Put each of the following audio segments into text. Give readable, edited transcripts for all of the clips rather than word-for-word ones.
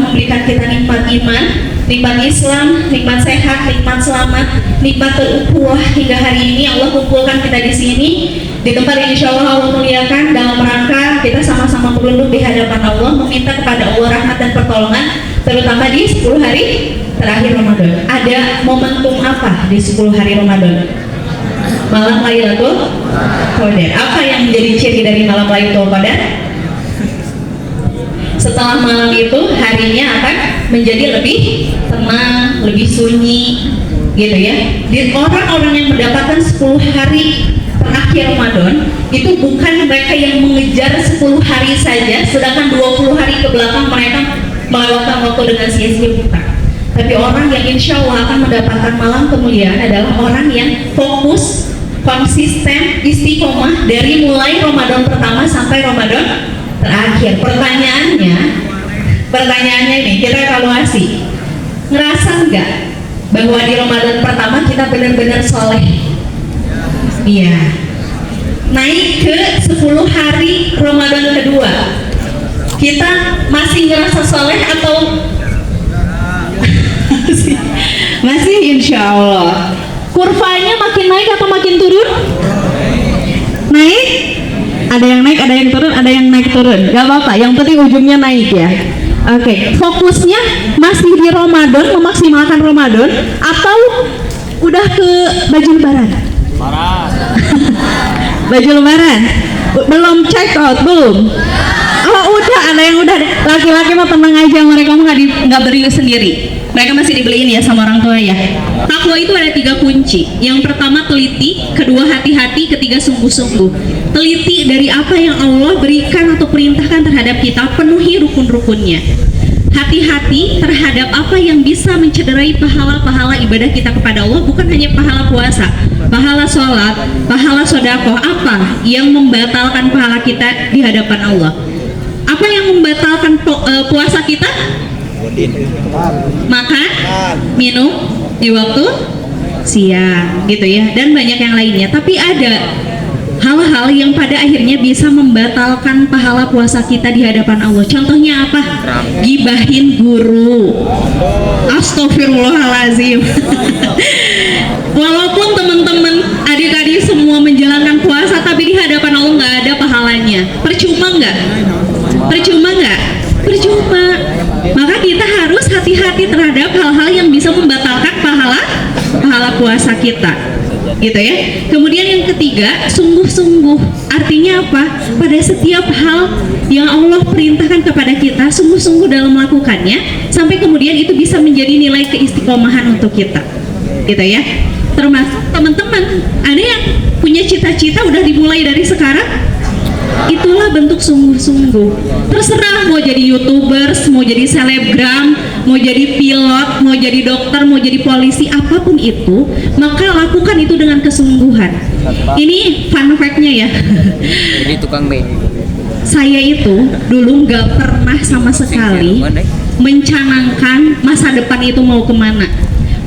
memberikan kita nikmat iman, nikmat Islam, nikmat sehat, nikmat selamat, nikmat terukhuwah hingga hari ini Allah kumpulkan kita di sini di tempat yang insya Allah Allah muliakan dalam rangka kita sama-sama berlindung di hadapan Allah, meminta kepada Allah rahmat dan pertolongan, terutama di 10 hari terakhir Ramadan. Ada momentum apa di 10 hari Ramadan? Malam Lailatul Qadar. Apa yang menjadi ciri dari malam Lailatul Qadar? Setelah malam itu harinya akan menjadi lebih tenang, lebih sunyi, gitu ya. Di orang-orang yang mendapatkan 10 hari terakhir Ramadan itu bukan mereka yang mengejar 10 hari saja, sedangkan 20 hari ke belakang mereka melewatkan waktu dengan sia-sia, bukan. Tapi orang yang insya Allah akan mendapatkan malam kemuliaan adalah orang yang fokus, konsisten, istiqomah dari mulai Ramadan pertama sampai Ramadan terakhir. Pertanyaannya ini kita evaluasi. Ngerasa nggak bahwa di Ramadan pertama kita benar-benar soleh? Iya. Naik ke 10 hari Ramadan kedua, kita masih ngerasa soleh atau masih insya Allah? Kurvanya makin naik atau makin turun? Naik? Ada yang naik, ada yang turun, ada yang naik turun. Gak apa-apa, yang penting ujungnya naik ya. Oke, fokusnya masih di Ramadan, memaksimalkan Ramadan, atau udah ke baju lebaran? Baju lebaran? Belum check out, belum? Oh udah, ada yang udah. Laki-laki mah tenang aja, mereka mah nggak beli sendiri. Mereka masih dibeliin ya sama orang tua ya. Takwa itu ada 3 kunci. Yang pertama teliti, kedua hati-hati, ketiga sungguh-sungguh. Teliti dari apa yang Allah berikan atau perintahkan terhadap kita, penuhi rukun-rukunnya. Hati-hati terhadap apa yang bisa mencederai pahala-pahala ibadah kita kepada Allah, bukan hanya pahala puasa, pahala sholat, pahala sedekah. Apa yang membatalkan pahala kita di hadapan Allah? Apa yang membatalkan puasa kita? Makan, minum di waktu siang, gitu ya, dan banyak yang lainnya. Tapi ada hal-hal yang pada akhirnya bisa membatalkan pahala puasa kita di hadapan Allah. Contohnya apa? Gibahin guru. Astagfirullahalazim. Walaupun teman-teman adik-adik semua menjalankan puasa, tapi di hadapan Allah nggak ada pahalanya. Percuma nggak? Percuma nggak? Percuma. Maka kita harus hati-hati terhadap hal-hal yang bisa membatalkan pahala puasa kita, gitu ya. Kemudian yang ketiga, sungguh-sungguh. Artinya apa? Pada setiap hal yang Allah perintahkan kepada kita, sungguh-sungguh dalam melakukannya, sampai kemudian itu bisa menjadi nilai keistiqomahan untuk kita, gitu ya. Termasuk teman-teman, ada yang punya cita-cita udah dimulai dari sekarang. Itulah bentuk sungguh-sungguh. Terserah mau jadi YouTubers, mau jadi selebgram, mau jadi pilot, mau jadi dokter, mau jadi polisi, apapun itu, maka lakukan itu dengan kesungguhan. Ini fun fact-nya ya. Jadi tukang mie. Saya itu dulu nggak pernah sama sekali mencanangkan masa depan itu mau kemana.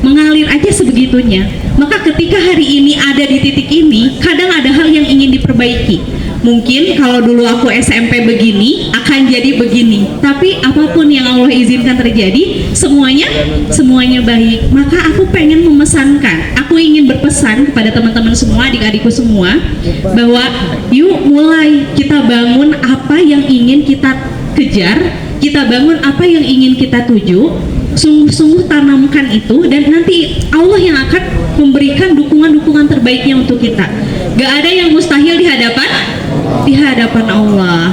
Mengalir aja sebegitunya. Maka ketika hari ini ada di titik ini, kadang ada hal yang ingin diperbaiki. Mungkin kalau dulu aku SMP begini, akan jadi begini. Tapi apapun yang Allah izinkan terjadi, semuanya baik. Maka aku pengen memesankan, aku ingin berpesan kepada teman-teman semua, adik-adikku semua, bahwa yuk mulai kita bangun apa yang ingin kita kejar, kita bangun apa yang ingin kita tuju, sungguh-sungguh tanamkan itu, dan nanti Allah yang akan memberikan dukungan-dukungan terbaiknya untuk kita. Gak ada yang mustahil di hadapan Allah.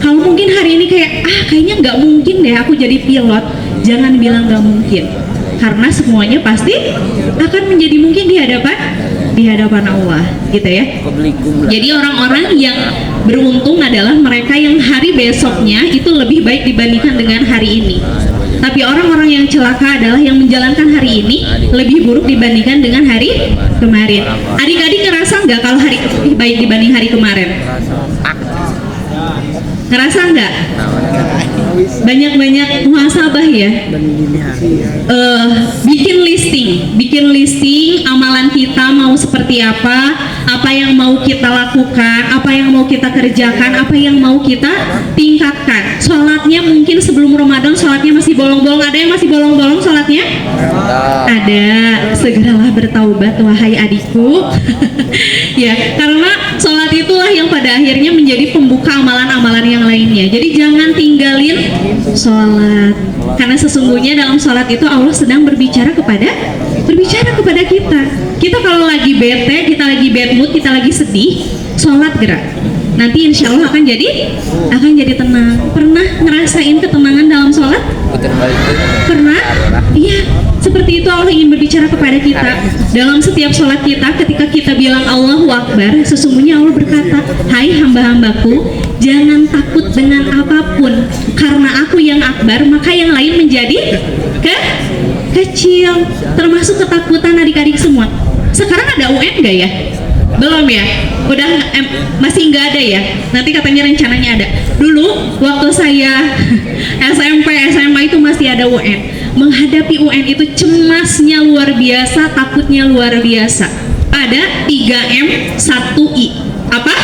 Kalau mungkin hari ini kayaknya nggak mungkin deh aku jadi pilot, jangan bilang nggak mungkin, karena semuanya pasti akan menjadi mungkin di hadapan Allah, gitu ya. Jadi orang-orang yang beruntung adalah mereka yang hari besoknya itu lebih baik dibandingkan dengan hari ini. Tapi orang-orang yang celaka adalah yang menjalankan hari ini lebih buruk dibandingkan dengan hari kemarin. Adik-adik ngerasa nggak kalau hari lebih baik dibanding hari kemarin? Ngerasa nggak? Banyak-banyak muhasabah ya. Bikin listing amalan kita mau seperti apa, apa yang mau kita lakukan, apa yang mau kita kerjakan, apa yang mau kita tingkatkan. Sholatnya mungkin sebelum Ramadan sholatnya masih bolong-bolong. Ada yang masih bolong-bolong sholatnya? Ada. Segeralah bertaubat wahai adikku. Ya, karena sholat itulah yang pada akhirnya menjadi pembuka amalan-amalan yang lainnya. Jadi jangan tinggalin sholat, karena sesungguhnya dalam sholat itu Allah sedang berbicara kepada kita. Kita kalau lagi bete, kita lagi bad mood, kita lagi sedih, sholat gerak. Nanti insya Allah akan jadi tenang. Pernah ngerasain ketenangan dalam sholat? Pernah? Iya. Seperti itu Allah ingin berbicara kepada kita. Dalam setiap sholat kita, ketika kita bilang Allahu Akbar, sesungguhnya Allah berkata, hai hamba-hambaku, jangan takut dengan apapun, karena aku yang akbar, maka yang lain menjadi kecil. Termasuk ketakutan adik-adik semua. Sekarang ada UN nggak ya? Belum ya? Udah masih nggak ada ya? Nanti katanya rencananya ada. Dulu waktu saya SMP, SMA itu masih ada UN. Menghadapi UN itu cemasnya luar biasa, takutnya luar biasa. Ada 3M 1I. Apa?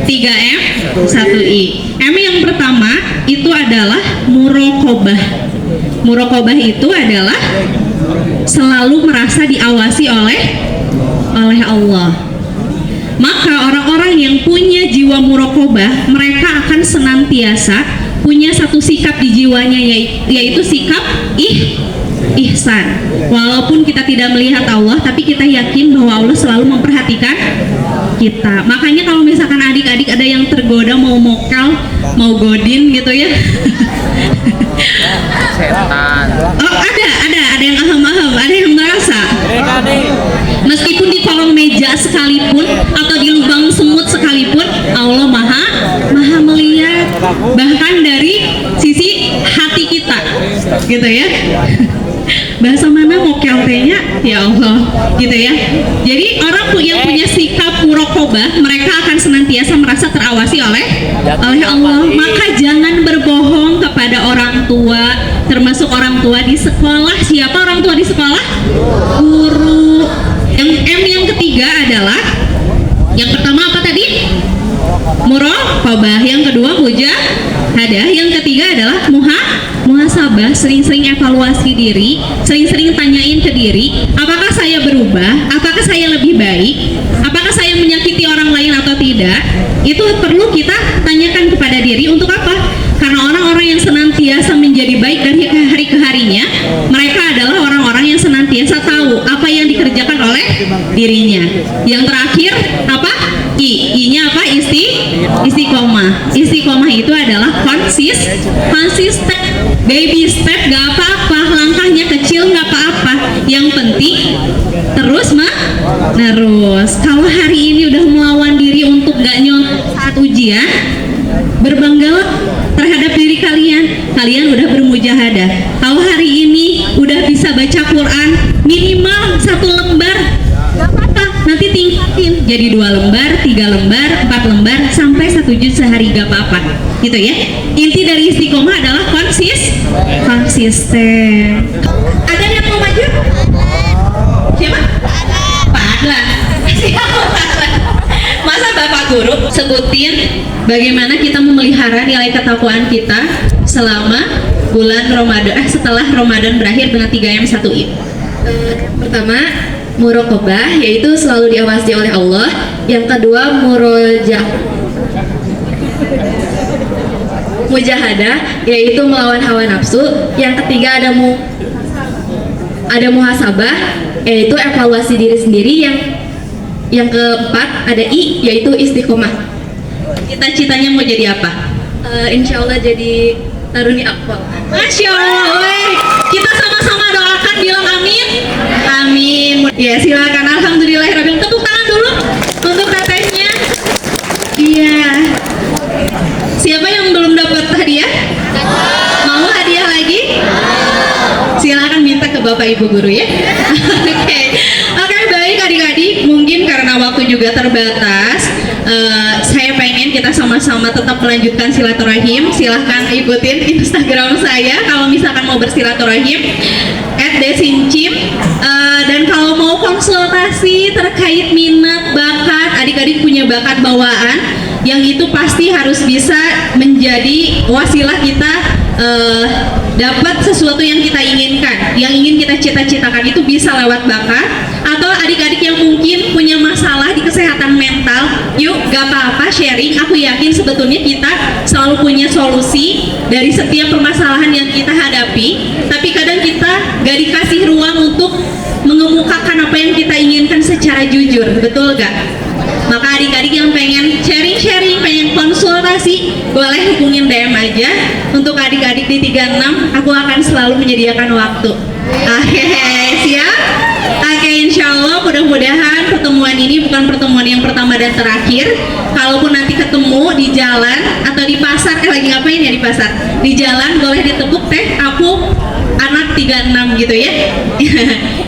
3M 1I. M yang pertama itu adalah muraqabah. Muraqabah itu adalah selalu merasa diawasi oleh Allah. Maka orang-orang yang punya jiwa muraqabah, mereka akan senantiasa punya satu sikap di jiwanya, yaitu sikap ihsan. Walaupun kita tidak melihat Allah, tapi kita yakin bahwa Allah selalu memperhatikan kita. Makanya kalau misalkan adik-adik ada yang tergoda mau mokal, mau godin gitu ya. Setan. Oh, ada yang aham-aham, ada yang merasa. Meskipun di kolong meja sekalipun atau di lubang semut sekalipun, Allah maha melihat, bahkan dari sisi hati kita, gitu ya. Bahasa mana mokel tehnya? Ya Allah, gitu ya. Jadi orang yang punya sikap muraqabah, mereka akan senantiasa merasa terawasi oleh Allah. Maka jangan berbohong kepada orang tua, termasuk orang tua di sekolah. Siapa orang tua di sekolah? Guru. Yang M yang ketiga adalah, yang pertama apa tadi? Muraqabah. Yang kedua mujahadah. Yang ketiga adalah muhasabah. Sering-sering evaluasi diri, sering-sering tanyain ke diri, apakah saya berubah, apakah saya lebih baik, apakah saya menyakiti orang lain atau tidak. Itu perlu kita tanyakan kepada diri. Untuk apa? Karena orang-orang yang senantiasa menjadi baik dari hari ke harinya, mereka adalah orang-orang yang senantiasa tahu apa yang dikerjakan oleh dirinya. Yang terakhir apa? I-nya apa? Istiqomah. Istiqomah itu adalah konsisten. Baby step gak apa-apa, langkahnya kecil gak apa-apa. Yang penting terus Kalau hari ini udah melawan diri untuk gak nyontek saat ujian, berbanggalah terhadap diri kalian. Kalian udah bermujahadah. Kalau hari ini udah bisa baca Quran minimal 1 lembar, gak apa-apa, nanti tingkatin jadi 2 lembar, 3 lembar, 4 lembar, sampai 1 juz sehari, gak apa-apa, gitu ya. Inti dari istiqomah adalah konsisten. Ada yang mau maju? Siapa? Pak Adlan. Masa Bapak Guru sebutin bagaimana kita memelihara nilai ketakwaan kita selama bulan Ramadan, setelah Ramadan berakhir dengan 3M 1I. Pertama, muraqabah, yaitu selalu diawasi oleh Allah. Yang kedua, mujahadah, yaitu melawan hawa nafsu. Yang ketiga ada muhasabah, yaitu evaluasi diri sendiri. Yang keempat ada I, yaitu istiqomah. Cita-citanya mau jadi apa? Insya Allah jadi taruni akpol. Masya Allah, kita sama-sama doakan, bilang amin. Amin. Ya silakan. Alhamdulillahirobbilalamin. Tepuk tangan dulu untuk tetehnya. Iya. Siapa yang belum dapat hadiah? Mau hadiah lagi? Silakan minta ke Bapak Ibu Guru ya. Oke, baik adik-adik. Mungkin karena waktu juga terbatas, saya pengen kita sama-sama tetap melanjutkan silaturahim. Silahkan ikutin Instagram saya kalau misalkan mau bersilaturahim @desincim. Dan kalau mau konsultasi terkait minat punya bakat bawaan yang itu pasti harus bisa menjadi wasilah kita dapat sesuatu yang kita inginkan, yang ingin kita cita-citakan. Itu bisa lewat bakat. Atau adik-adik yang mungkin punya masalah di kesehatan mental, yuk gak apa-apa sharing. Aku yakin sebetulnya kita selalu punya solusi dari setiap permasalahan yang kita hadapi, tapi kadang kita gak dikasih ruang untuk mengemukakan apa yang kita inginkan secara jujur, betul gak? Maka adik-adik yang pengen sharing-sharing, pengen konsultasi, boleh hubungin DM aja. Untuk adik-adik di 36, aku akan selalu menyediakan waktu. Siap? Insya Allah mudah-mudahan pertemuan ini bukan pertemuan yang pertama dan terakhir. Kalaupun nanti ketemu di jalan atau di pasar, lagi ngapain ya di pasar? Di jalan boleh ditepuk, teh aku anak 36 gitu ya.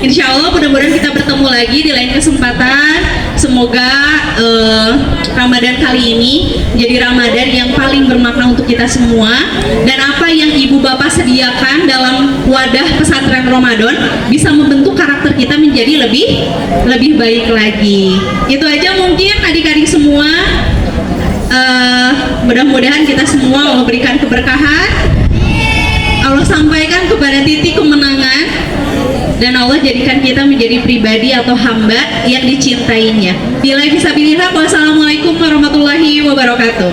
Insya Allah mudah-mudahan kita bertemu lagi di lain kesempatan. Semoga Ramadan kali ini menjadi Ramadan yang paling bermakna untuk kita semua, dan apa yang ibu bapak sediakan dalam wadah pesantren Ramadan bisa membentuk karakter kita menjadi lebih baik lagi. Itu aja mungkin adik-adik semua. Mudah-mudahan kita semua Allah berikan keberkahan, Allah sampaikan kepada titik kemenangan, dan Allah jadikan kita menjadi pribadi atau hamba yang dicintainya. Bila fisabilillah, wassalamualaikum warahmatullahi wabarakatuh.